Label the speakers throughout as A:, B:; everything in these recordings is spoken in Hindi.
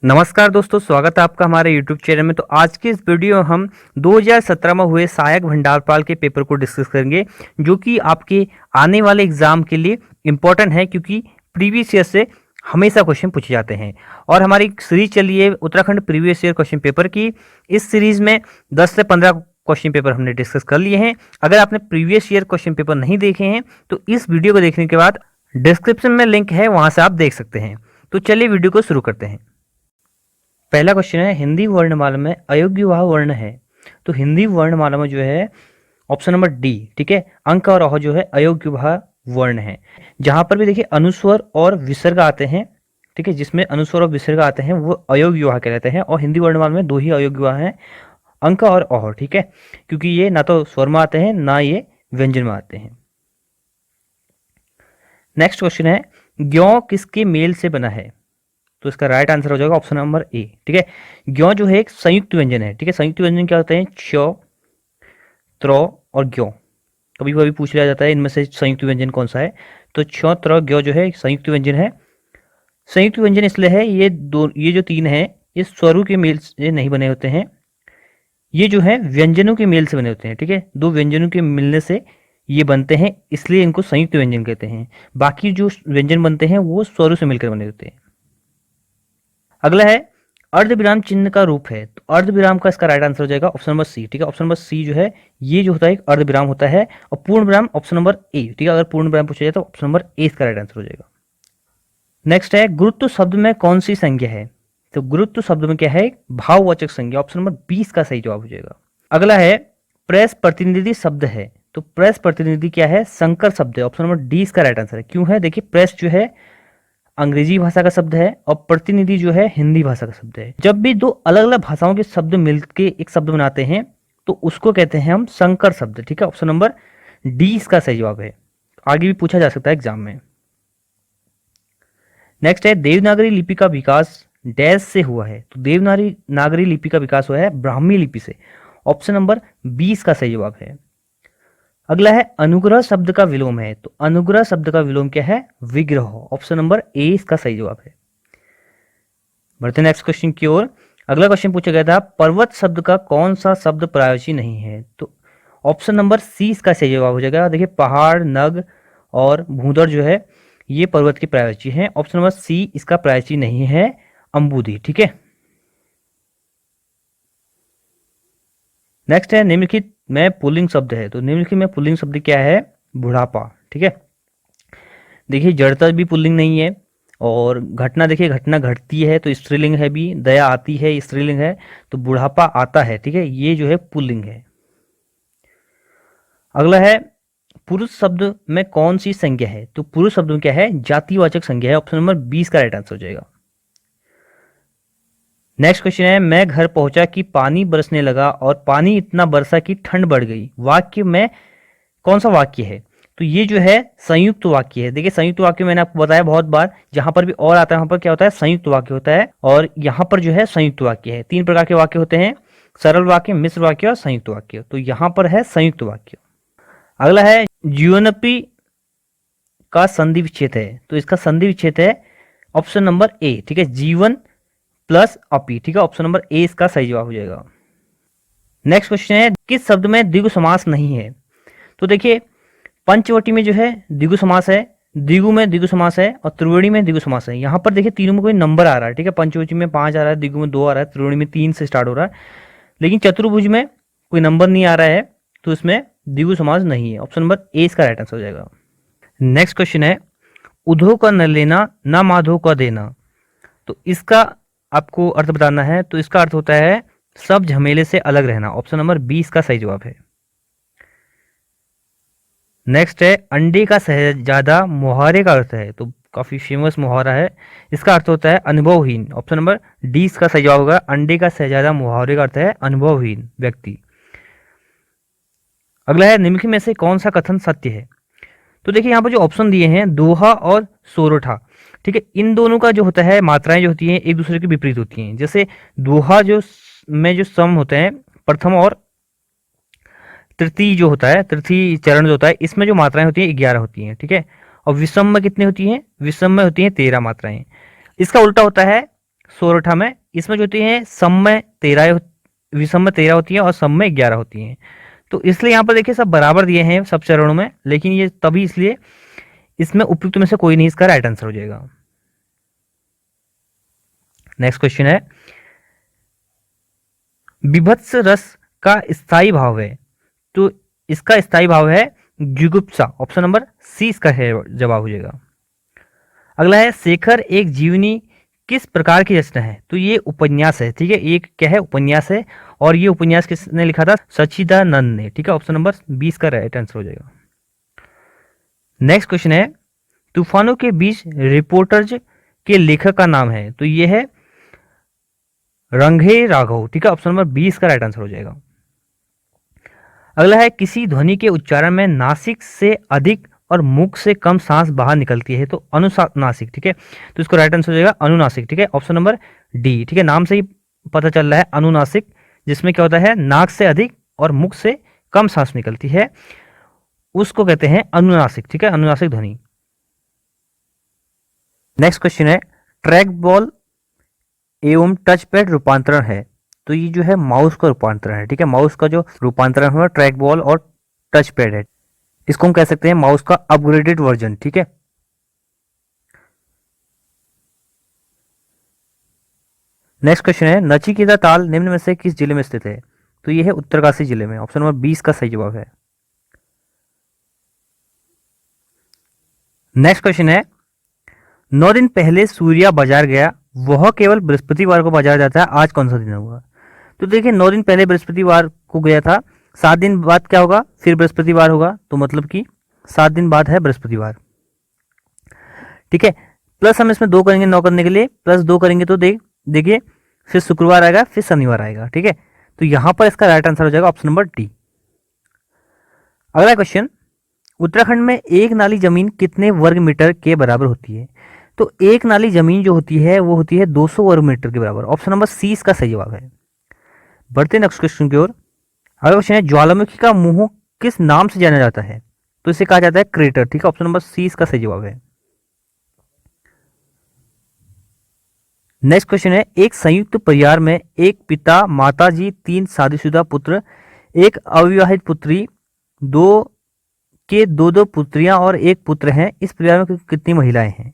A: नमस्कार दोस्तों, स्वागत है आपका हमारे YouTube चैनल में। तो आज की इस वीडियो में हम 2017 में हुए सहायक भंडारपाल के पेपर को डिस्कस करेंगे, जो कि आपके आने वाले एग्जाम के लिए इम्पोर्टेंट है, क्योंकि प्रीवियस ईयर से हमेशा क्वेश्चन पूछे जाते हैं। और हमारी सीरीज चली है Uttarakhand previous year question paper की। इस सीरीज में 10 से 15 क्वेश्चन पेपर हमने डिस्कस कर लिए हैं। अगर आपने प्रीवियस ईयर क्वेश्चन पेपर नहीं देखे हैं तो इस वीडियो को देखने के बाद डिस्क्रिप्शन में लिंक है, वहां से आप देख सकते हैं। तो चलिए वीडियो को शुरू करते हैं। पहला क्वेश्चन है, हिंदी वर्णमाला में अयोग्य वह वर्ण है। तो हिंदी वर्णमाला में जो है ऑप्शन नंबर डी, ठीक है, अंक और अह जो है अयोग्य वह वर्ण है। जहां पर भी देखिए अनुस्वर और विसर्ग आते हैं, ठीक है, जिसमें अनुस्वर और विसर्ग आते हैं वो अयोग्य वह कहलाते हैं। और हिंदी वर्णमाला में दो ही अयोग्य वह हैं, अंक और अह, ठीक है, क्योंकि ये ना तो स्वर में आते हैं ना ये व्यंजन में आते हैं। नेक्स्ट क्वेश्चन है, ज्यों किसके मेल से बना है। तो इसका राइट आंसर हो जाएगा ऑप्शन नंबर ए, ठीक है। ज्यों जो है एक संयुक्त व्यंजन है, ठीक है। संयुक्त व्यंजन क्या होते हैं? च, त्र और ज्यों। कभी कभी पूछ लिया जाता है इनमें से संयुक्त व्यंजन कौन सा है। तो छ, त्र, ज्यों जो है संयुक्त व्यंजन है। संयुक्त व्यंजन इसलिए है, ये जो तीन है ये स्वरों के मेल से नहीं बने होते हैं, ये जो है व्यंजनों के मेल से बने होते हैं, ठीक है। दो व्यंजनों के मिलने से ये बनते हैं, इसलिए इनको संयुक्त व्यंजन कहते हैं। बाकी जो व्यंजन बनते हैं वो स्वरों से मिलकर बने होते हैं। अगला है, अर्धविराम चिन्ह का रूप है। तो अर्धविराम का इसका राइट आंसर हो जाएगा ऑप्शन नंबर सी, ठीक है। ऑप्शन नंबर सी जो है ये जो होता है एक अर्धविराम होता है। और पूर्ण विराम ऑप्शन नंबर ए, ठीक है। अगर पूर्ण विराम पूछा जाए तो ऑप्शन नंबर ए इसका राइट आंसर हो जाएगा। नेक्स्ट है, गुरुत्व शब्द में कौन सी संज्ञा है। तो गुरुत्व शब्द में क्या है? भाववाचक संज्ञा। ऑप्शन नंबर 20 का सही जवाब हो जाएगा। अगला है, प्रेस प्रतिनिधि शब्द है। तो प्रेस प्रतिनिधि क्या है? संकर शब्द है। ऑप्शन नंबर डी इसका राइट आंसर है। क्यों है? देखिए, प्रेस जो है अंग्रेजी भाषा का शब्द है और प्रतिनिधि जो है हिंदी भाषा का शब्द है। जब भी दो अलग अलग भाषाओं के शब्द मिलके एक शब्द बनाते हैं तो उसको कहते हैं हम संकर शब्द, ठीक है। ऑप्शन नंबर डी इसका सही जवाब है। आगे भी पूछा जा सकता है एग्जाम में। नेक्स्ट है, देवनागरी लिपि का विकास डैश से हुआ है। तो देवनागरी लिपि का विकास हुआ है ब्राह्मी लिपि से। ऑप्शन नंबर 20 का सही जवाब है। अगला है, अनुग्रह शब्द का विलोम है। तो अनुग्रह शब्द का विलोम क्या है? विग्रह। ऑप्शन नंबर ए इसका सही जवाब है। बढ़ते नेक्स्ट क्वेश्चन की ओर। अगला क्वेश्चन पूछा गया था, पर्वत शब्द का कौन सा शब्द प्रायवाची नहीं है। तो ऑप्शन नंबर सी इसका सही जवाब हो जाएगा। देखिए, पहाड़, नग और भूदर जो है ये पर्वत की प्रायवाची है। ऑप्शन नंबर सी इसका प्रायवाची नहीं है, अंबुदी, ठीक है। नेक्स्ट है, निम्नलिखित में पुल्लिंग शब्द है। तो निम्नलिखित में पुल्लिंग शब्द क्या है? बुढ़ापा, ठीक है। देखिए, जड़ता भी पुल्लिंग नहीं है। और घटना, देखिए घटना घटती है तो स्त्रीलिंग है भी, दया आती है स्त्रीलिंग है, तो बुढ़ापा आता है, ठीक है, ये जो है पुल्लिंग है। अगला है, पुरुष शब्द में कौन सी संज्ञा है। तो पुरुष शब्द में क्या है? जातिवाचक संज्ञा है। ऑप्शन नंबर 20 का राइट आंसर हो जाएगा। नेक्स्ट क्वेश्चन है, मैं घर पहुंचा कि पानी बरसने लगा और पानी इतना बरसा कि ठंड बढ़ गई। वाक्य में कौन सा वाक्य है? तो ये जो है संयुक्त वाक्य है। देखिए, संयुक्त वाक्य मैंने आपको बताया बहुत बार, जहां पर भी और आता है वहां पर क्या होता है? संयुक्त वाक्य होता है। और यहां पर जो है संयुक्त वाक्य है। 3 प्रकार के वाक्य होते हैं, सरल वाक्य, मिश्र वाक्य और संयुक्त वाक्य। तो यहां पर है संयुक्त वाक्य। अगला है, जीवनपी का संधि विच्छेद है। तो इसका संधि विच्छेद है ऑप्शन नंबर ए, ठीक है, जीवन प्लस अपी, ठीक है। ऑप्शन नंबर ए इसका सही जवाब हो जाएगा। नेक्स्ट क्वेश्चन है, किस शब्द में द्विगु समास नहीं है। तो देखिए, पंचवटी में जो है द्विगु समास है, द्विगु में द्विगु समास है और त्रिवेणी में द्विगु समास है। यहाँ पर देखिए तीनों में कोई नंबर आ रहा है, ठीक है। पंचवटी में 5 आ रहा है, द्विगु में 2 आ रहा है, त्रिवेणी में 3 से स्टार्ट हो रहा है। लेकिन चतुर्भुज में कोई नंबर नहीं आ रहा है, तो इसमें द्विगु समास नहीं है। ऑप्शन नंबर ए इसका राइट आंसर हो जाएगा। नेक्स्ट क्वेश्चन है, उधो का न लेना ना माधो का देना। तो इसका आपको अर्थ बताना है। तो इसका अर्थ होता है सब झमेले से अलग रहना। ऑप्शन नंबर 20 का सही जवाब है। नेक्स्ट है, अंडे का शहजादा मुहावरे का अर्थ है। तो काफी फेमस मुहावरा है, इसका अर्थ होता है अनुभवहीन। ऑप्शन नंबर डी इसका सही जवाब होगा। अंडे का शहजादा मुहावरे का अर्थ है अनुभवहीन व्यक्ति। अगला है, निम्नलिखित में से कौन सा कथन सत्य है। तो देखिए, यहाँ पर जो ऑप्शन दिए हैं दोहा और सोरठा, ठीक है, इन दोनों का जो होता है मात्राएं जो होती हैं एक दूसरे के विपरीत होती हैं। जैसे दोहा में जो सम होते हैं, प्रथम और तृतीय जो होता है, तृतीय चरण जो होता है, इसमें जो मात्राएं होती हैं 11 होती हैं, ठीक है। और विषम में कितनी होती हैं? विषम में होती हैं 13 मात्राएं। इसका उल्टा होता है सोरठा में। इसमें जो होती है सम में 13, विषम में 13 होती है और सम में 11 होती हैं। तो इसलिए यहाँ पर देखिए सब बराबर दिए हैं सब चरणों में, लेकिन ये तभी इसलिए इसमें उपयुक्त में से कोई नहीं इसका राइट आंसर हो जाएगा। नेक्स्ट क्वेश्चन है, विभत्स रस का स्थायी भाव है, तो इसका स्थायी भाव है जुगुप्सा। ऑप्शन नंबर सी इसका है जवाब हो जाएगा। अगला है, शेखर एक जीवनी किस प्रकार की रचना है, तो ये उपन्यास है। ठीक है, एक क्या है, उपन्यास है, और ये उपन्यास किसने लिखा था, सच्चिदानंद ने। ठीक है, ऑप्शन नंबर 20 का राइट आंसर हो जाएगा। नेक्स्ट क्वेश्चन है, तूफानों के बीच रिपोर्टर्स के लेखक का नाम है, तो ये है रंघे राघव। ठीक है, ऑप्शन नंबर 20 का राइट आंसर हो जाएगा। अगला है, किसी ध्वनि के उच्चारण में नासिक से अधिक और मुख से कम सांस बाहर निकलती है, तो अनुनासिक। ठीक है, तो इसको राइट आंसर हो जाएगा अनुनासिक। ठीक है, ऑप्शन नंबर डी। ठीक है, नाम से ही पता चल रहा है अनुनासिक, जिसमें क्या होता है नाक से अधिक और मुख से कम सांस निकलती है, उसको कहते हैं अनुनासिक। ठीक है, अनुनासिक ध्वनि। नेक्स्ट क्वेश्चन है, ट्रैक बॉल एवं टच पैड रूपांतरण है, तो ये जो है माउस का रूपांतरण है। ठीक है, माउस का जो रूपांतरण हुआ ट्रैक बॉल और टच पैड है, इसको हम कह सकते हैं माउस का अपग्रेडेड वर्जन। ठीक है, नेक्स्ट क्वेश्चन है, नचिकेता ताल निम्न में से किस जिले में स्थित है, तो ये है उत्तरकाशी जिले में। ऑप्शन नंबर 20 का सही जवाब है। नेक्स्ट क्वेश्चन है, 9 दिन पहले सूर्या बाजार गया, वह केवल बृहस्पतिवार को बाजार जाता है, आज कौन सा दिन होगा, तो देखिए 9 दिन पहले बृहस्पतिवार को गया था, 7 दिन बाद क्या होगा, फिर बृहस्पतिवार होगा, तो मतलब कि 7 दिन बाद है बृहस्पतिवार। ठीक है, प्लस हम इसमें 2 करेंगे 9 करने के लिए, प्लस 2 करेंगे तो देखिए फिर शुक्रवार आएगा, फिर शनिवार आएगा। ठीक है, तो यहां पर इसका राइट आंसर हो जाएगा ऑप्शन नंबर डी। अगला क्वेश्चन, उत्तराखंड में एक नाली जमीन कितने वर्ग मीटर के बराबर होती है, तो एक नाली जमीन जो होती है वो होती है 200 वर्ग मीटर के बराबर। ऑप्शन नंबर सी इसका सही जवाब है। बढ़ते नेक्स्ट क्वेश्चन की ओर। अगला क्वेश्चन है, ज्वालामुखी का मुंह किस नाम से जाना जाता है, तो इसे कहा जाता है क्रेटर। ठीक है, ऑप्शन नंबर सी इसका सही जवाब है। नेक्स्ट क्वेश्चन है, एक संयुक्त परिवार में एक पिता, माता जी, 3 शादीशुदा पुत्र, एक अविवाहित पुत्री, 2 पुत्रियां और 1 पुत्र हैं, इस परिवार में कितनी महिलाएं हैं,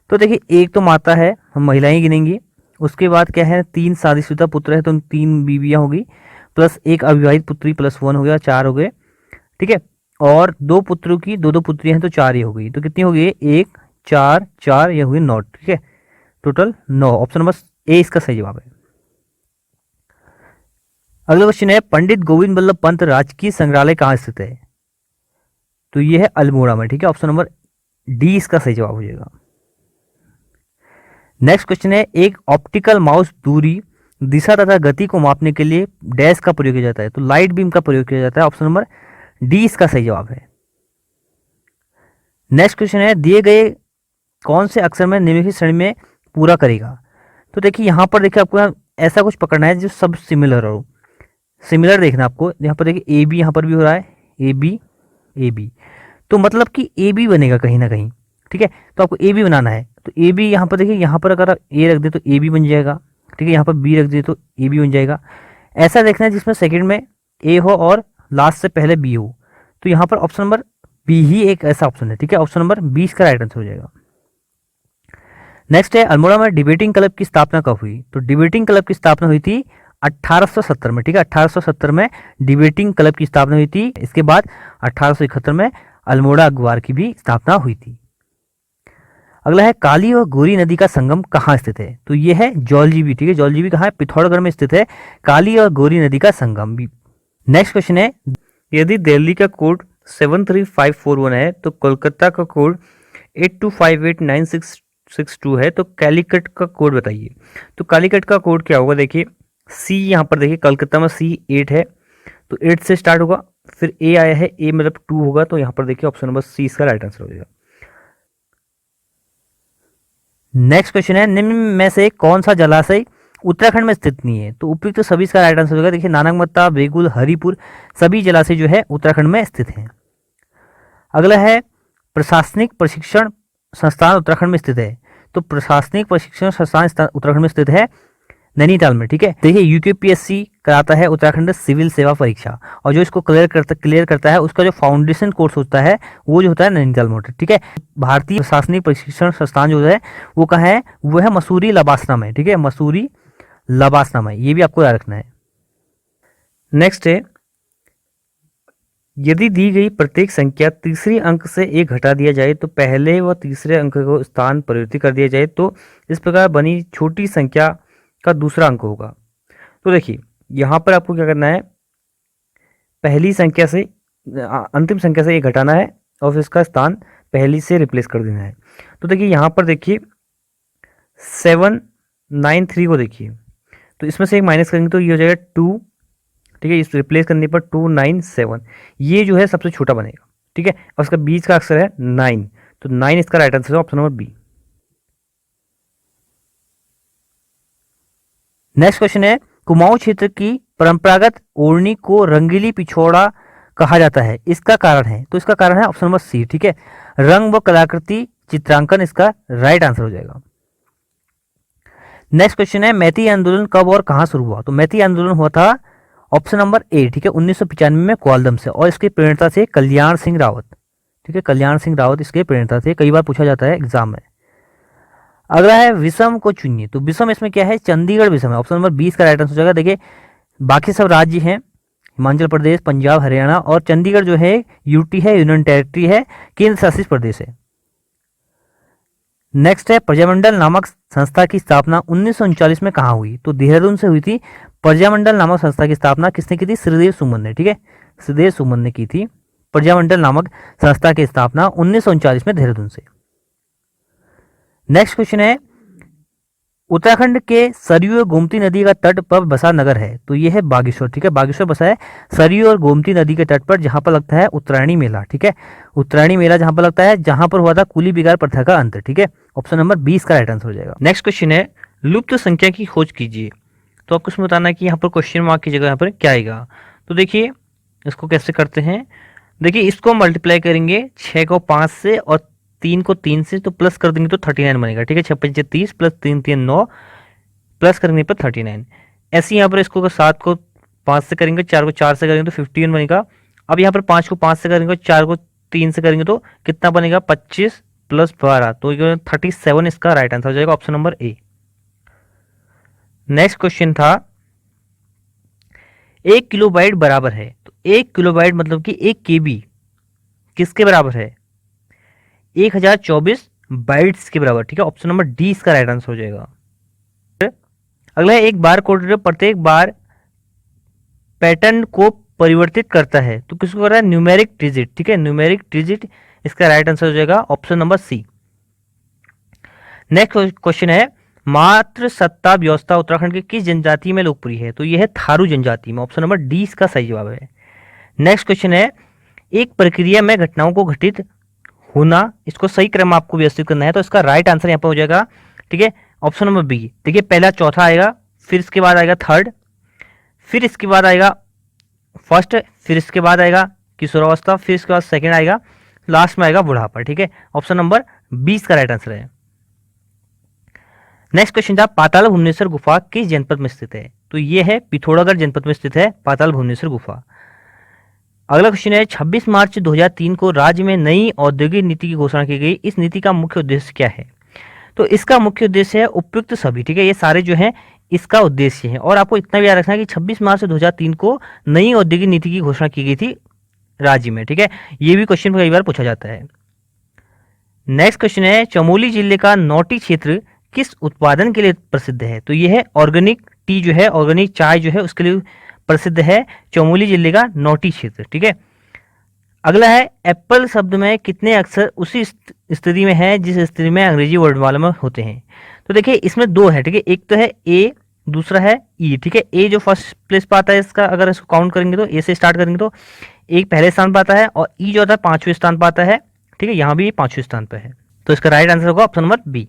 A: तो देखिए एक तो माता है, हम महिलाएं गिनेंगे, उसके बाद क्या है 3 शादीशुदा पुत्र है, तो 3 बीवियां होगी, प्लस 1 अविवाहित पुत्री प्लस 1 हो गया, 4 हो गए। ठीक है, और 2 पुत्रों की 2 पुत्रियां हैं, तो 4 ही हो गई, तो कितनी हो गई 1 4 4, ये हुई 9। ठीक है, टोटल 9। ऑप्शन नंबर ए इसका सही जवाब है। अगला क्वेश्चन है, पंडित गोविंद बल्लभ पंत राजकीय संग्रहालय कहाँ स्थित है, तो ये है अल्मोड़ा में। ठीक है, ऑप्शन नंबर डी इसका सही जवाब हो जाएगा। नेक्स्ट क्वेश्चन है, एक ऑप्टिकल माउस दूरी, दिशा तथा गति को मापने के लिए डैश का प्रयोग किया जाता है, तो लाइट बीम का प्रयोग किया जाता है। ऑप्शन नंबर डी इसका सही जवाब है। नेक्स्ट क्वेश्चन है, दिए गए कौन से अक्षर में निम्नलिखित श्रेणी में पूरा करेगा, तो देखिए यहाँ पर देखिए आपको ऐसा कुछ पकड़ना है जो सब सिमिलर हो, सिमिलर देखना आपको। यहाँ पर देखिए ए बी यहाँ पर भी हो रहा है, ए बी, तो मतलब कि ए बी बनेगा कहीं ना कहीं। ठीक है, तो आपको ए बी बनाना है, तो ए बी यहाँ पर देखिए, यहाँ पर अगर आप ए रख दे तो ए बी बन जाएगा। ठीक है, यहाँ पर बी रख दे तो ए बी बन जाएगा। ऐसा देखना है जिसमें सेकंड में ए हो और लास्ट से पहले बी हो, तो यहाँ पर ऑप्शन नंबर बी ही एक ऐसा ऑप्शन है। ठीक है, ऑप्शन नंबर 20 का राइट आंसर हो जाएगा। नेक्स्ट है, अल्मोड़ा में डिबेटिंग क्लब की स्थापना कब हुई, तो डिबेटिंग क्लब की स्थापना हुई थी 1870 में। ठीक है, 1870 में डिबेटिंग क्लब की स्थापना हुई थी। इसके बाद 1871 में अल्मोड़ा अखबार की भी स्थापना हुई थी। अगला है, काली और गोरी नदी का संगम कहाँ स्थित है, तो ये है जौलजीबी। ठीक है, जौलजीबी कहाँ है, पिथौरागढ़ में स्थित है काली और गोरी नदी का संगम भी। नेक्स्ट क्वेश्चन है, यदि दिल्ली का कोड 73541 है तो कोलकाता का कोड 82589662 है, तो कैलीकट का कोड बताइए। तो कैलीकट का कोड क्या होगा, देखिए सी, यहाँ पर देखिए कलकत्ता में सी 8 है, तो 8 से स्टार्ट होगा, फिर ए आया है, ए मतलब 2 होगा, तो यहाँ पर देखिए ऑप्शन नंबर सी इसका राइट आंसर हो जाएगा। नेक्स्ट क्वेश्चन है, निम्न में से कौन सा जलाशय उत्तराखंड में स्थित नहीं है, तो उपयुक्त तो सभी इसका राइट आंसर होगा। देखिए नानकमत्ता, बेगुल, हरिपुर, सभी जलाशय जो है उत्तराखंड में स्थित हैं। अगला है, प्रशासनिक प्रशिक्षण संस्थान उत्तराखंड में स्थित है, तो प्रशासनिक प्रशिक्षण संस्थान उत्तराखंड में स्थित है नैनीताल में, ठीक है। देखिए यूकेपीएससी कराता है उत्तराखंड सिविल सेवा परीक्षा, और जो इसको क्लियर करता है उसका जो फाउंडेशन कोर्स होता है वो जो होता है नैनीताल में होता है, ठीक है। भारतीय प्रशासनिक प्रशिक्षण संस्थान जो है वो कहाँ है, वो है मसूरी लबासना में, ठीक है, मसूरी लबासना में, ये भी आपको याद रखना है। नेक्स्ट है, यदि दी गई प्रत्येक संख्या तीसरे अंक से एक घटा दिया जाए तो पहले व तीसरे अंक को स्थान परिवर्तित कर दिया जाए तो इस प्रकार बनी छोटी संख्या का दूसरा अंक होगा। तो देखिए यहाँ पर आपको क्या करना है, पहली संख्या से अंतिम संख्या से एक घटाना है और फिर इसका स्थान पहली से रिप्लेस कर देना है। तो देखिए यहाँ पर देखिए 793 को देखिए, तो इसमें से एक माइनस करेंगे तो ये हो जाएगा 2, ठीक है। इस रिप्लेस करने पर 297, ये जो है सबसे छोटा बनेगा, ठीक है। और इसका बीच का अक्षर है 9, तो 9 इसका राइट आंसर है, option number B. Next question है, कुमाऊं क्षेत्र की परंपरागत ओढ़नी को रंगीली पिछोड़ा कहा जाता है, इसका कारण है, तो इसका कारण है ऑप्शन नंबर सी, ठीक है, रंग व कलाकृति चित्रांकन इसका राइट आंसर हो जाएगा। नेक्स्ट क्वेश्चन है, मैती आंदोलन कब और कहां शुरू हुआ, तो मैती आंदोलन हुआ था ऑप्शन नंबर ए, ठीक है, 1995 में ग्वालदम से, और इसके प्रेरणा थे कल्याण सिंह रावत, ठीक है, कल्याण सिंह रावत इसके प्रेरणा थे, कई बार पूछा जाता है एग्जाम में। अगला है विषम को चुनिए, तो विषम इसमें क्या है, चंडीगढ़ विषम है, ऑप्शन नंबर 20 का राइट आंसर हो जाएगा। देखिए बाकी सब राज्य हैं, हिमाचल प्रदेश, पंजाब, हरियाणा, और चंडीगढ़ जो है यूटी है, यूनियन टेरिटरी है, केंद्र शासित प्रदेश है। नेक्स्ट है, प्रजामंडल नामक संस्था की स्थापना 1939 में कहाँ हुई, तो देहरादून से हुई थी। प्रजामंडल नामक संस्था की स्थापना किसने की थी, श्रीदेव सुमन ने, ठीक है, श्रीदेव सुमन ने की थी प्रजामंडल नामक संस्था की स्थापना 1939 में देहरादून से। नेक्स्ट क्वेश्चन है, उत्तराखंड के सरयू और गोमती नदी का तट पर बसा नगर है, तो ये है बागेश्वर, ठीक है, बागेश्वर बसा है सरयू और गोमती नदी के तट पर, जहां पर लगता है उत्तरायणी मेला, ठीक है, उत्तरायणी मेला जहां पर लगता है, जहां पर हुआ था कुली बिगार प्रथा का अंत, ठीक है, ऑप्शन नंबर 20 का राइट आंसर हो जाएगा। नेक्स्ट क्वेश्चन है, लुप्त संख्या की खोज कीजिए, तो आपको इसमें बताना है कि यहाँ पर क्वेश्चन मार्क की जगह यहाँ पर क्या आएगा। तो देखिए इसको कैसे करते हैं, देखिए इसको मल्टीप्लाई करेंगे 6 को 5 से और 3 को 3 से, तो प्लस कर देंगे तो 39 बनेगा, ठीक है, 6 5 30 प्लस 3 3 9 प्लस करेंगे पर 39। ऐसे यहाँ पर इसको 7 को 5 से करेंगे, 4 को 4 से करेंगे तो 15 बनेगा। अब यहाँ पर 5 को 5 से करेंगे, 4 को 3 से करेंगे तो कितना बनेगा, 25 प्लस 12, तो 37 इसका राइट आंसर हो जाएगा, option number A. Next question था, 1 किलोबाइट बराबर है, तो 1 किलोबाइट मतलब कि 1 केबी किसके बराबर है, 1024 बाइट्स के बराबर, ठीक है, ऑप्शन नंबर डी इसका राइट आंसर हो जाएगा। अगला है, एक बार कोड प्रत्येक बार पैटर्न को परिवर्तित करता है, तो किसको कर रहा है, न्यूमेरिक डिजिट, ठीक है, न्यूमेरिक डिजिट इसका राइट आंसर हो जाएगा, option number C. Next question है, मातृ सत्ता व्यवस्था उत्तराखंड के किस जनजाति में लोकप्रिय है, तो यह है थारू जनजाति में, ऑप्शन नंबर डी इसका सही जवाब है। नेक्स्ट क्वेश्चन है, एक प्रक्रिया में घटनाओं को घटित होना, इसको सही क्रम आपको व्यवस्थित करना है, तो इसका राइट आंसर यहाँ पर हो जाएगा, ठीक है, ऑप्शन नंबर बी। देखिए पहला चौथा आएगा, फिर इसके बाद आएगा थर्ड, फिर इसके बाद आएगा फर्स्ट, फिर इसके बाद आएगा किशोरावस्था, फिर इसके बाद सेकंड आएगा, लास्ट में आएगा बुढ़ापा, ठीक है, ऑप्शन नंबर 20 का राइट आंसर है। नेक्स्ट क्वेश्चन था, पाताल भुवनेश्वर गुफा किस जनपद में स्थित है, तो ये है पिथौरागढ़ जनपद में स्थित है पाताल भुवनेश्वर गुफा। अगला क्वेश्चन है, 26 मार्च 2003 को राज्य में नई औद्योगिक नीति की घोषणा की गई, इस नीति का मुख्य उद्देश्य क्या है, तो इसका मुख्य उद्देश्य है उपयुक्त सभी, ठीक है, ये सारे जो है इसका उद्देश्य है। और आपको इतना भी याद रखना है कि 26 मार्च 2003 को नई औद्योगिक नीति की घोषणा की गई थी राज्य में, ठीक है, ये भी क्वेश्चन कई बार पूछा जाता है। नेक्स्ट क्वेश्चन है, चमोली जिले का नौटी क्षेत्र किस उत्पादन के लिए प्रसिद्ध है, तो यह है ऑर्गेनिक टी जो है, ऑर्गेनिक चाय जो है उसके लिए प्रसिद्ध है चमोली जिले का नौटी क्षेत्र, ठीक है। अगला है, एप्पल शब्द में कितने अक्षर उसी स्थिति में है जिस स्थिति में अंग्रेजी वर्णमाला में होते हैं, तो देखिए इसमें 2 है, ठीक है, एक तो है ए, दूसरा है ई, ठीक है, ए जो फर्स्ट प्लेस पर आता है इसका, अगर इसको काउंट करेंगे तो ए से स्टार्ट करेंगे तो एक पहले स्थान पर आता है, और ई जो होता है 5वें स्थान पर आता है, ठीक है, यहाँ भी 5वें स्थान पर है, तो इसका राइट आंसर होगा ऑप्शन नंबर बी।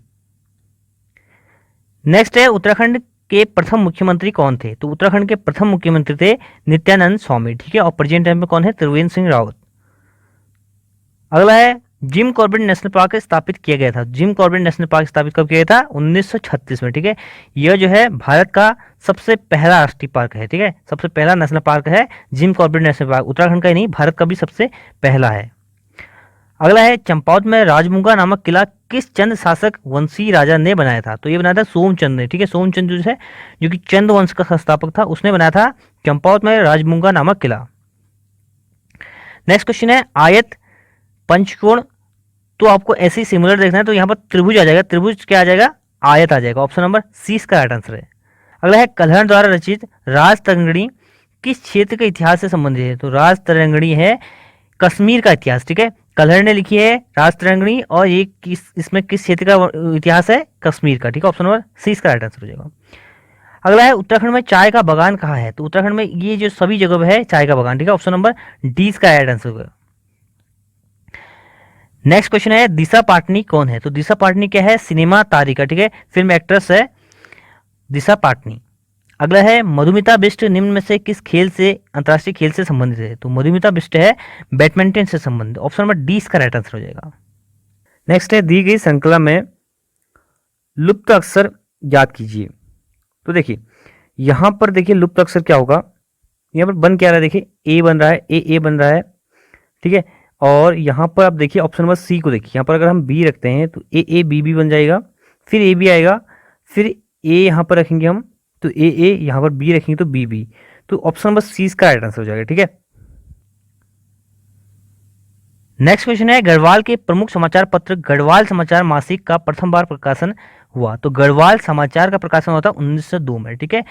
A: नेक्स्ट है, उत्तराखंड के प्रथम मुख्यमंत्री कौन थे, तो उत्तराखंड के प्रथम मुख्यमंत्री थे नित्यानंद स्वामी, ठीक है, और प्रेजेंट टाइम में कौन है, त्रिवेंद्र सिंह रावत। अगला है, जिम कॉर्बेट नेशनल पार्क स्थापित किया गया था। जिम कॉर्बेट नेशनल पार्क स्थापित कब किया गया था? 1936 में। ठीक है, यह जो है भारत का सबसे पहला राष्ट्रीय पार्क है। ठीक है, सबसे पहला नेशनल पार्क है Jim Corbett national park, Uttarakhand का ही नहीं भारत का भी सबसे पहला है। अगला है चंपावत में राजमुंगा नामक किला किस चंद शासक वंशी राजा ने बनाया था? तो ये बनाया था सोमचंद ने। ठीक है, सोमचंद जो है जो कि चंद वंश का संस्थापक था, उसने बनाया था चंपावत में राजमुंगा नामक किला। नेक्स्ट क्वेश्चन है आयत पंचकोण, तो आपको ऐसे ही सिमिलर देखना है, तो यहाँ पर त्रिभुज आ जाएगा। त्रिभुज क्या आ जाएगा? आयत आ जाएगा। ऑप्शन नंबर सी इसका राइट आंसर है। अगला है कल्हण द्वारा रचित राजतरंगिणी किस क्षेत्र के इतिहास से संबंधित है? तो राजतरंगिणी है कश्मीर का इतिहास। ठीक है, कल्हड़ ने लिखी है राजतरंगिणी और ये इसमें किस क्षेत्र का इतिहास है? कश्मीर का। ठीक है, ऑप्शन नंबर सी इसका राइट आंसर हो जाएगा। अगला है उत्तराखंड में चाय का बागान कहाँ है? तो उत्तराखंड में ये जो सभी जगह है चाय का बागान। ठीक है, ऑप्शन नंबर डी इसका राइट आंसर होगा। नेक्स्ट क्वेश्चन है दिशा पाटनी कौन है? तो दिशा पाटनी क्या है? सिनेमा तारिका। ठीक है, फिल्म एक्ट्रेस है दिशा पाटनी। अगला है मधुमिता बिष्ट निम्न में से किस खेल से अंतर्राष्ट्रीय खेल से संबंधित है? तो मधुमिता बिष्ट है बैडमिंटन से संबंधित। ऑप्शन नंबर डी इसका राइट आंसर हो जाएगा। नेक्स्ट है दी गई श्रृंखला में लुप्त अक्षर याद कीजिए। तो देखिए यहां पर देखिए लुप्त अक्षर क्या होगा, यहाँ पर बन क्या रहा है? देखिए ए बन रहा है, ए बन रहा है। ठीक है, और यहाँ पर आप देखिए ऑप्शन नंबर सी को देखिए, यहाँ पर अगर हम बी रखते हैं तो ए बी बन जाएगा, फिर ए बी आएगा, फिर ए यहाँ पर रखेंगे हम तो ए यहाँ पर बी रखेंगे तो बी, तो ऑप्शन नंबर सी इसका राइट आंसर हो जाएगा। ठीक है, नेक्स्ट क्वेश्चन है गढ़वाल के प्रमुख समाचार पत्र गढ़वाल समाचार मासिक का प्रथम बार प्रकाशन हुआ? तो गढ़वाल समाचार का प्रकाशन हुआ था 1902 में। ठीक है,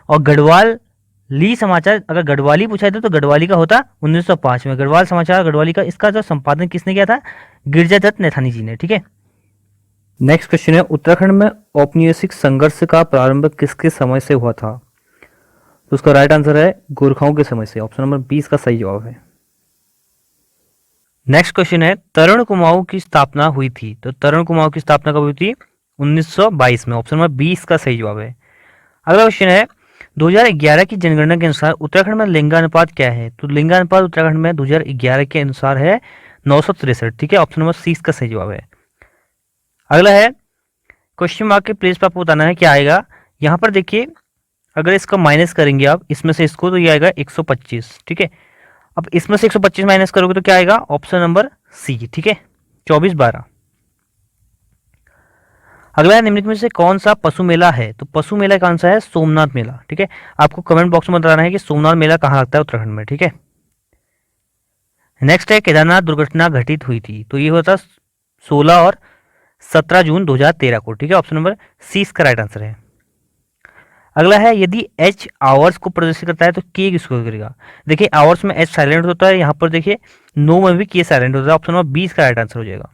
A: और गढ़वाल ली समाचार अगर गढ़वाली पूछा जाता तो गढ़वाली का होता 1905 में। गढ़वाल समाचार गढ़वाली का, इसका जो संपादन किसने किया था? गिरजादत्त नैथानी जी ने। ठीक है, नेक्स्ट क्वेश्चन है उत्तराखंड में औपनिवेशिक संघर्ष का प्रारंभ किसके समय से हुआ था? तो उसका राइट आंसर है गोरखाओं के समय से। ऑप्शन नंबर 20 का सही जवाब है। नेक्स्ट क्वेश्चन है तरुण कुमाऊं की स्थापना हुई थी? तो तरुण कुमाऊं की स्थापना कब हुई थी? 1922 में। ऑप्शन नंबर 20 का सही जवाब है। अगला क्वेश्चन है 2011 की जनगणना के अनुसार उत्तराखंड में लिंगानुपात क्या है? तो लिंगानुपात उत्तराखंड में 2011 के अनुसार है 963। ठीक है, ऑप्शन नंबर सी इसका सही जवाब है। अगला है क्वेश्चन मार्क के प्लेस पर आपको बताना है क्या आएगा। यहाँ पर देखिए अगर इसका माइनस करेंगे आप इसमें से इसको, तो ये आएगा 125। ठीक है, अब इसमें से 125 माइनस करोगे तो क्या आएगा? Option number C. ठीक है, 24/12। अगला है निम्नलिखित में से कौन सा पशु मेला है? तो पशु मेला कौन सा है? सोमनाथ मेला। ठीक है, आपको कमेंट बॉक्स में बताना है कि सोमनाथ मेला कहाँ लगता है उत्तराखंड में। ठीक है, नेक्स्ट है केदारनाथ दुर्घटना घटित हुई थी? तो ये होता 16 और 17 जून 2013 को। ठीक है, ऑप्शन नंबर सी इसका राइट आंसर है। अगला है यदि एच आवर्स को प्रदर्शित करता है तो के किसको करेगा? देखिए आवर्स में एच साइलेंट होता है, यहाँ पर देखिए नो में भी के साइलेंट होता है। ऑप्शन नंबर 20 का राइट आंसर हो जाएगा।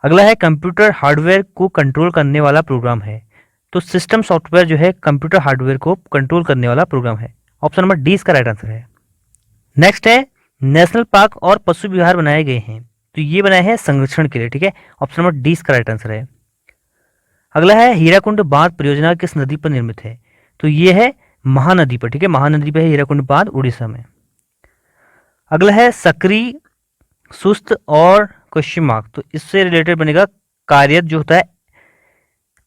A: अगला है कंप्यूटर हार्डवेयर को कंट्रोल करने वाला प्रोग्राम है? तो सिस्टम सॉफ्टवेयर जो है कंप्यूटर हार्डवेयर को कंट्रोल करने वाला प्रोग्राम है। ऑप्शन नंबर डी इसका राइट आंसर है। नेक्स्ट है नेशनल पार्क और पशु विहार बनाए गए हैं, तो ये बनाए हैं संरक्षण के लिए। ठीक है, ऑप्शन नंबर डी इसका राइट आंसर है। अगला है हीराकुंड बांध परियोजना किस नदी पर निर्मित है? तो ये है महानदी पर। ठीक है, महानदी पर है हीराकुंड बांध उड़ीसा में। अगला है सक्रिय सुस्त और क्वेश्चन मार्क, तो इससे रिलेटेड बनेगा कार्यरत जो होता है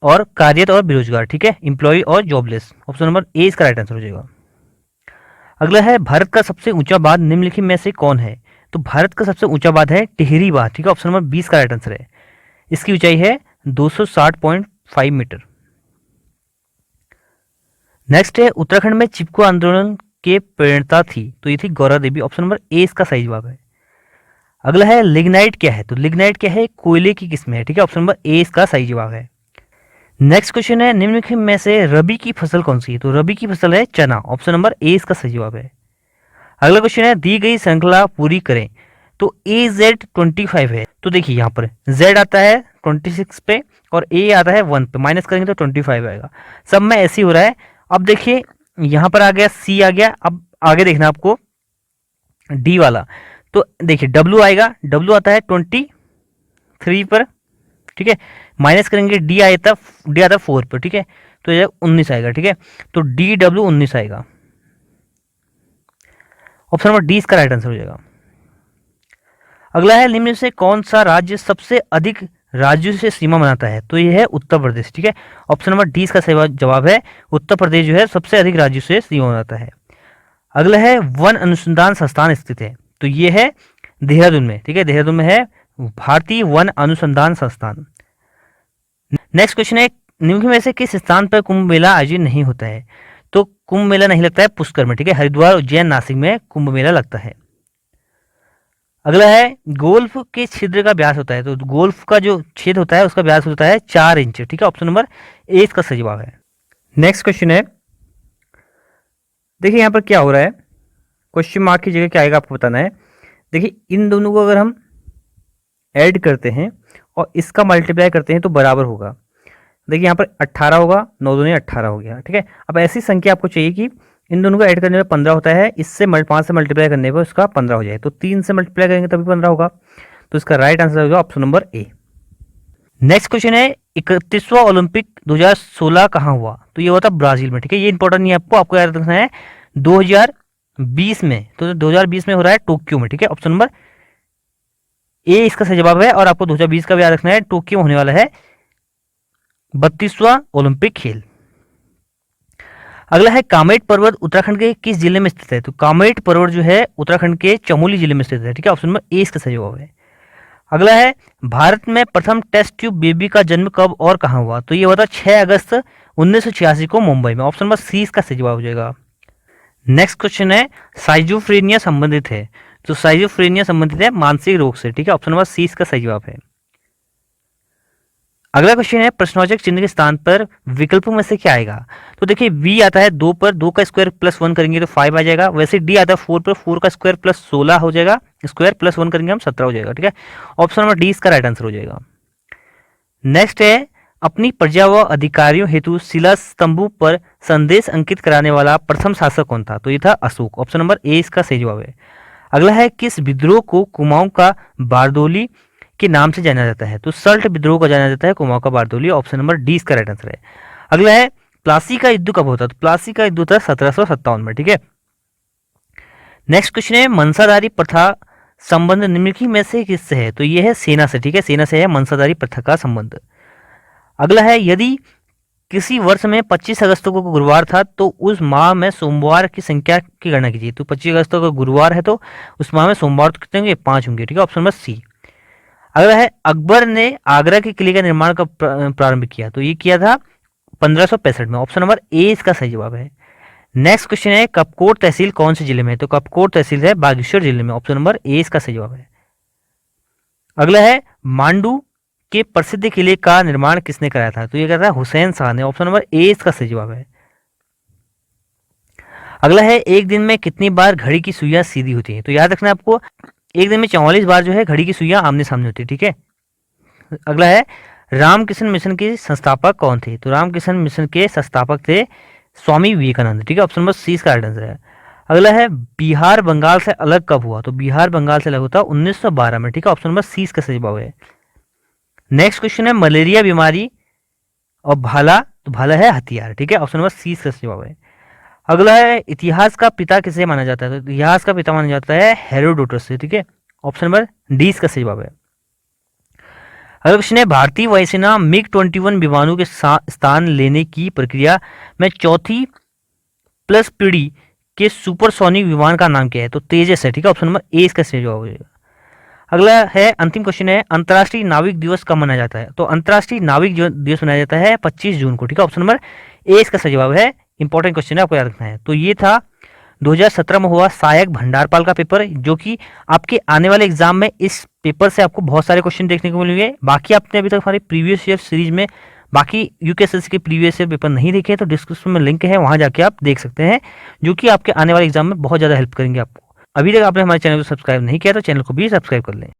A: और कार्यरत और बेरोजगार। ठीक है, इंप्लॉय और जॉबलेस। ऑप्शन नंबर ए इसका राइट आंसर हो जाएगा। अगला है भारत का सबसे ऊंचा बांध निम्नलिखित में से कौन है? तो भारत का सबसे ऊंचा बांध है टिहरी बांध। ठीक है, ऑप्शन नंबर 20 का राइट आंसर है। इसकी ऊंचाई है 260.5 मीटर। नेक्स्ट है उत्तराखंड में चिपको आंदोलन के प्रेरणा थी? तो ये थी Gaura Devi. Option number A इसका सही जवाब है। अगला है लिग्नाइट क्या है? तो लिग्नाइट क्या है? कोयले की किस्म है। ठीक है, ऑप्शन नंबर ए इसका सही जवाब है। नेक्स्ट क्वेश्चन है निम्नलिखित में से रबी की फसल कौन सी है? तो रबी की फसल है चना। ऑप्शन नंबर ए इसका सही जवाब है। अगला क्वेश्चन है दी गई श्रृंखला पूरी करें, तो AZ25 है। तो देखिए यहाँ पर Z आता है 26 पे और A आता है 1 पे, माइनस करेंगे तो 25 आएगा। सब में ऐसे ही हो रहा है। अब देखिए यहाँ पर आ गया C आ गया, अब आगे देखना आपको D वाला, तो देखिए W आएगा, W आता है 23 पर। ठीक है, माइनस करेंगे D आता है 4 पर। ठीक है, तो ये 19 आएगा। ठीक है, तो DW 19 आएगा। ऑप्शन नंबर डी इसका राइट आंसर हो जाएगा। अगला है, निम्न में से कौन सा राज्य सबसे अधिक राज्यों से सीमा बनाता है? तो ये है उत्तर प्रदेश। ठीक है, ऑप्शन नंबर डी इसका सही जवाब है। उत्तर प्रदेश जो है सबसे अधिक राज्यों से सीमा बनाता है। अगला है, वन अनुसंधान संस्थान स्थित है? तो ये है देहरादून में। ठीक है, देहरादून में है भारतीय वन अनुसंधान संस्थान। नेक्स्ट क्वेश्चन है, निम्न में से किस स्थान पर कुंभ मेला आयोजित नहीं होता है? तो कुंभ मेला नहीं लगता है पुष्कर में। ठीक है, हरिद्वार, उज्जैन, नासिक में कुंभ मेला लगता है। अगला है, गोल्फ के छिद्र का व्यास होता है? तो गोल्फ का जो छेद होता है उसका व्यास होता है 4 इंच। ठीक है, ऑप्शन नंबर ए इसका सही जवाब है। नेक्स्ट क्वेश्चन है, देखिए यहाँ पर क्या हो रहा है, क्वेश्चन मार्क की जगह क्या आएगा आपको बताना है। देखिए इन दोनों को अगर हम ऐड करते हैं और इसका मल्टीप्लाई करते हैं तो बराबर होगा। देखिए यहाँ पर 18 होगा, 9 दूनी 18 हो गया। ठीक है, अब ऐसी संख्या आपको चाहिए कि इन दोनों को ऐड करने में 15 होता है, इससे 5 से मल्टीप्लाई करने पर उसका 15 हो जाए, तो 3 से मल्टीप्लाई करेंगे तभी 15 होगा। तो इसका राइट आंसर होगा option number A. Next question है, 31वां ओलंपिक 2016 कहाँ हुआ? तो ये हुआ था ब्राजील में। ठीक है, ये इंपॉर्टेंट नहीं है, आपको याद रखना है 2020 में। तो 2020 में हो रहा है टोक्यो में। ठीक है, ऑप्शन नंबर ए इसका सही जवाब है। और आपको 2020 का भी याद रखना है, टोक्यो में होने वाला है 32वां ओलंपिक खेल। अगला है, कामेट पर्वत उत्तराखंड के किस जिले में स्थित है? तो कामेट पर्वत जो है उत्तराखंड के चमोली जिले में स्थित है। ठीक है, ऑप्शन नंबर ए इसका सही जवाब है। अगला है, भारत में प्रथम टेस्ट ट्यूब बेबी का जन्म कब और कहां हुआ? तो ये हुआ था 6 अगस्त 1986 को मुंबई में। ऑप्शन नंबर सी इसका सही जवाब हो जाएगा। नेक्स्ट क्वेश्चन है, साइजोफ्रेनिया संबंधित है? तो साइजोफ्रेनिया संबंधित है मानसिक रोग से। ठीक है, ऑप्शन नंबर सी इसका सही जवाब है। अगला क्वेश्चन है, प्रश्नवाचक चिन्ह के स्थान पर विकल्पों में से क्या आएगा? तो देखिए बी आता है 2 पर, 2 का स्क्वायर प्लस 1 करेंगे तो 5 आ जाएगा। वैसे डी आता है 4 पर, 4 का स्क्वायर प्लस 16 हो जाएगा, स्क्वायर प्लस 1 करेंगे हम 17 हो जाएगा। ठीक है, ऑप्शन नंबर डी इसका राइट आंसर हो जाएगा। नेक्स्ट है, अपनी प्रजा व अधिकारियों हेतु शिला स्तंभों पर संदेश अंकित कराने वाला प्रथम शासक कौन था? तो ये था अशोक। ऑप्शन नंबर ए इसका सही जवाब है। अगला है, किस विद्रोह को कुमाऊं का बारदोली के नाम से जाना जाता है? तो सल्ट विद्रोह को जाना जाता है कुमाऊं का बारदोली। ऑप्शन नंबर डी इसका राइट आंसर है। अगला है, प्लासी का युद्ध कब होता है? तो प्लासी का युद्ध होता है 1757 में। ठीक है, नेक्स्ट क्वेश्चन है, मनसाधारी प्रथा संबंध निम्नलिखित में से किससे है? तो ये है सेना से। ठीक है, सेना से है मनसाधारी प्रथा का संबंध। अगला है, यदि किसी वर्ष में 25 अगस्त को गुरुवार था तो उस माह में सोमवार की संख्या की गणना कीजिए। तो 25 अगस्त को गुरुवार है तो उस माह में सोमवार कितने होंगे? 5 होंगे। ठीक है, ऑप्शन नंबर सी। अगला है, अकबर ने आगरा के किले का निर्माण कब प्रारंभ किया? तो ये किया था 1565 में। ऑप्शन नंबर ए इसका सही जवाब है। नेक्स्ट क्वेश्चन है, कपकोट तहसील कौन से जिले में है? तो कपकोट तहसील है बागेश्वर जिले में। ऑप्शन नंबर ए इसका सही जवाब है। अगला है, मांडू के प्रसिद्ध किले का निर्माण किसने कराया था? तो ये करा था हुसैन शाह ने। ऑप्शन नंबर ए इसका सही जवाब है। अगला है, एक दिन में कितनी बार घड़ी की सुइयां सीधी होती है? तो याद रखना आपको, एक दिन में 44 बार जो है घड़ी की सुइयां आमने सामने होती है। ठीक है, अगला है, रामकृष्ण मिशन के संस्थापक कौन थे? तो रामकृष्ण मिशन के संस्थापक थे स्वामी विवेकानंद। ठीक है, ऑप्शन नंबर सी इसका राइट आंसर है। अगला है, बिहार बंगाल से अलग कब हुआ? तो बिहार बंगाल से अलग होता 1912 में। ठीक है, ऑप्शन नंबर सी इसका सही जवाब है। नेक्स्ट क्वेश्चन है, मलेरिया बीमारी और भाला, तो भाला है हथियार। ठीक है, ऑप्शन नंबर सी इसका सही जवाब है। अगला है, इतिहास का पिता किसे माना जाता है? तो इतिहास का पिता माना जाता है हेरोडोटस से। ठीक है, ऑप्शन नंबर डी इसका सही जवाब है। अगला क्वेश्चन है, भारतीय वायुसेना मिग 21 विमानों के स्थान लेने की प्रक्रिया में चौथी प्लस पीढ़ी के सुपरसोनिक विमान का नाम क्या है? तो तेजस है। ठीक है, ऑप्शन नंबर ए इसका सही जवाब हो जाएगा। अगला है, अंतिम क्वेश्चन है, अंतर्राष्ट्रीय नाविक दिवस कब मनाया जाता है? तो अंतर्राष्ट्रीय नाविक दिवस मनाया जाता है 25 जून को। ठीक है, ऑप्शन नंबर ए इसका सही जवाब है। इंपॉर्टेंट क्वेश्चन है, आपको याद रखना है। तो ये था 2017 में हुआ सहायक भंडारपाल का पेपर, जो कि आपके आने वाले एग्जाम में इस पेपर से आपको बहुत सारे क्वेश्चन देखने को मिलेंगे। बाकी आपने अभी तक हमारे प्रीवियस ईयर सीरीज में बाकी यूकेएसएससी के प्रीवियस ईयर पेपर नहीं देखे तो डिस्क्रिप्शन में लिंक है, वहां जाके आप देख सकते हैं, जो कि आपके आने वाले एग्जाम में बहुत ज़्यादा हेल्प करेंगे आपको। अभी तक आपने हमारे चैनल को सब्सक्राइब नहीं किया तो चैनल को भी सब्सक्राइब कर लें।